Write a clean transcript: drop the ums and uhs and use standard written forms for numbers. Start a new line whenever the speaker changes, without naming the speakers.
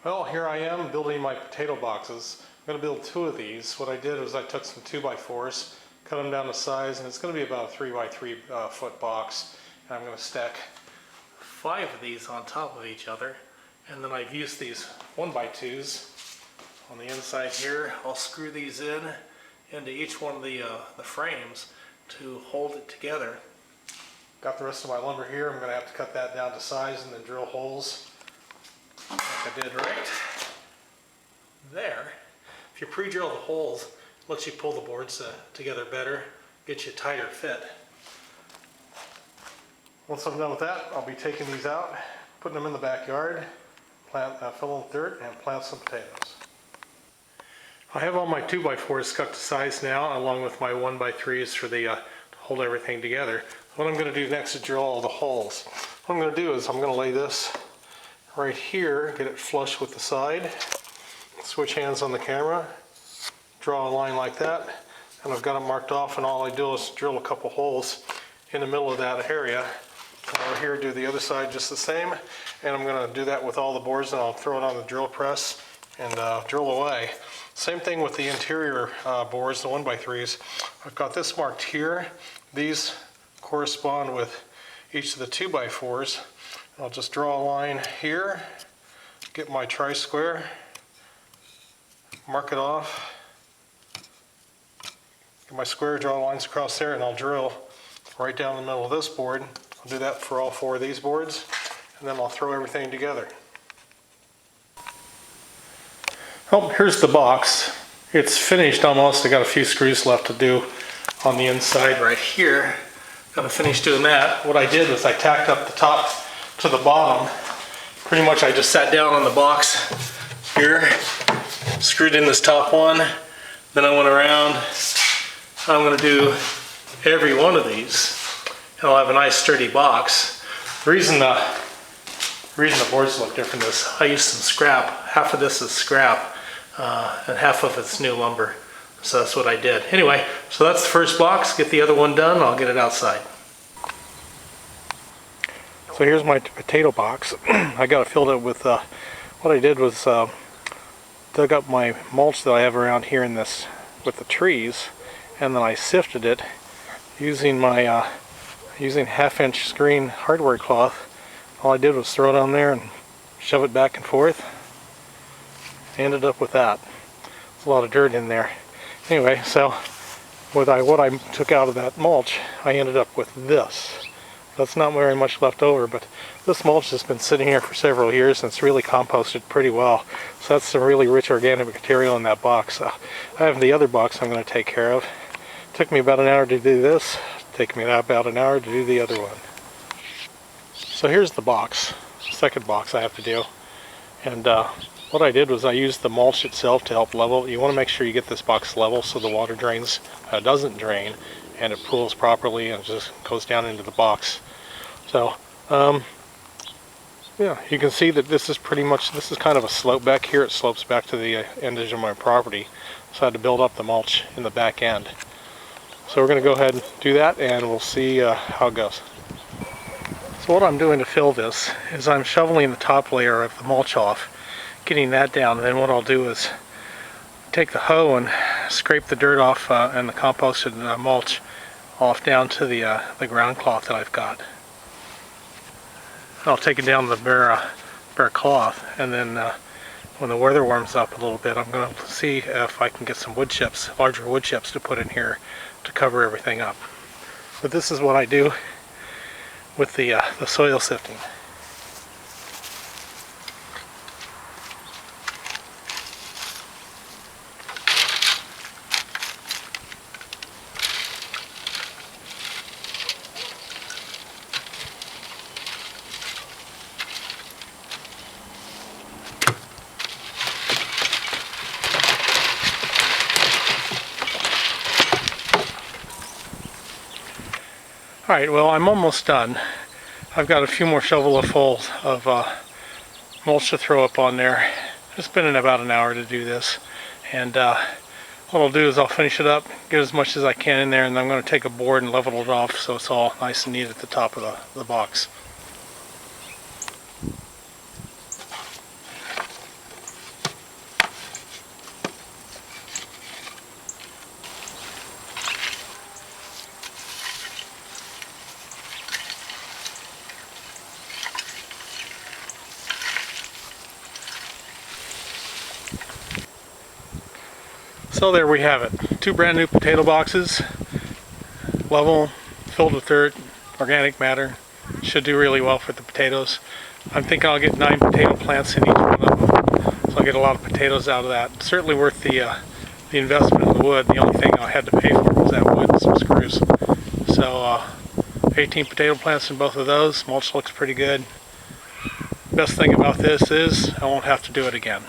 Well, here I am building my potato boxes. I'm going to build 2 of these. What I did was I took some 2x4s, cut them down to size, and it's going to be about a 3x3 foot box. And I'm going to stack 5 of these on top of each other. And then I've used these 1x2s on the inside here. I'll screw these into each one of the frames to hold it together. Got the rest of my lumber here. I'm going to have to cut that down to size and then drill holes like I did right there. If you pre-drill the holes, it lets you pull the boards together better, get you a tighter fit. Once I'm done with that, I'll be taking these out, putting them in the backyard, fill them with dirt, and plant some potatoes. I have all my 2x4s cut to size now, along with my 1x3s for the to hold everything together. What I'm going to do next is drill all the holes. What I'm going to do is I'm going to lay this right here, get it flush with the side, switch hands on the camera, draw a line like that, and I've got it marked off, and all I do is drill a couple holes in the middle of that area. Over here, do the other side just the same, and I'm going to do that with all the boards, and I'll throw it on the drill press and drill away. Same thing with the interior boards, the 1x3s. I've got this marked here. These correspond with each of the 2x4s. I'll just draw a line here, get my tri-square, mark it off, get my square, draw lines across there, and I'll drill right down the middle of this board. I'll do that for all 4 of these boards, and then I'll throw everything together. Oh, here's the box. It's finished almost. I got a few screws left to do on the inside right here. Got to finish doing that. What I did was I tacked up the top to the bottom. Pretty much I just sat down on the box here, screwed in this top one, then I went around. I'm going to do every one of these, and I'll have a nice sturdy box. The reason the boards look different is I used some scrap. Half of this is scrap, and half of it's new lumber. So that's what I did. Anyway, so that's the first box. Get the other one done, I'll get it outside. So here's my potato box. I got it filled up with, what I did was dug up my mulch that I have around here in this, with the trees, and then I sifted it using my, using 1/2-inch screen hardware cloth. All I did was throw it on there and shove it back and forth. I ended up with that. There's a lot of dirt in there. Anyway, so what I took out of that mulch, I ended up with this. That's not very much left over, but this mulch has been sitting here for several years, and it's really composted pretty well. So that's some really rich organic material in that box. I have the other box I'm going to take care of. It took me about an hour to do this. It'll take me about an hour to do the other one. So here's the box, second box I have to do. And what I did was I used the mulch itself to help level. You want to make sure you get this box level so the water doesn't drain, and it pools properly and just goes down into the box. So yeah, you can see that this is kind of a slope back here. It slopes back to the edge of my property, so I had to build up the mulch in the back end. So we're going to go ahead and do that, and we'll see how it goes. So what I'm doing to fill this is I'm shoveling the top layer of the mulch off, getting that down, and then what I'll do is take the hoe and scrape the dirt off and the composted mulch off down to the ground cloth that I've got. I'll take it down to the bare cloth, and then when the weather warms up a little bit, I'm going to see if I can get some wood chips, larger wood chips, to put in here to cover everything up. But this is what I do with the soil sifting. Alright, well, I'm almost done. I've got a few more shovelfuls of mulch to throw up on there. It's been about an hour to do this, and what I'll do is I'll finish it up, get as much as I can in there, and I'm going to take a board and level it off so it's all nice and neat at the top of the box. So there we have it. 2 brand new potato boxes, level, filled with dirt, organic matter. Should do really well for the potatoes. I'm thinking I'll get 9 potato plants in each one of them, so I'll get a lot of potatoes out of that. Certainly worth the investment in the wood. The only thing I had to pay for was that wood and some screws. So 18 potato plants in both of those. Mulch looks pretty good. Best thing about this is I won't have to do it again.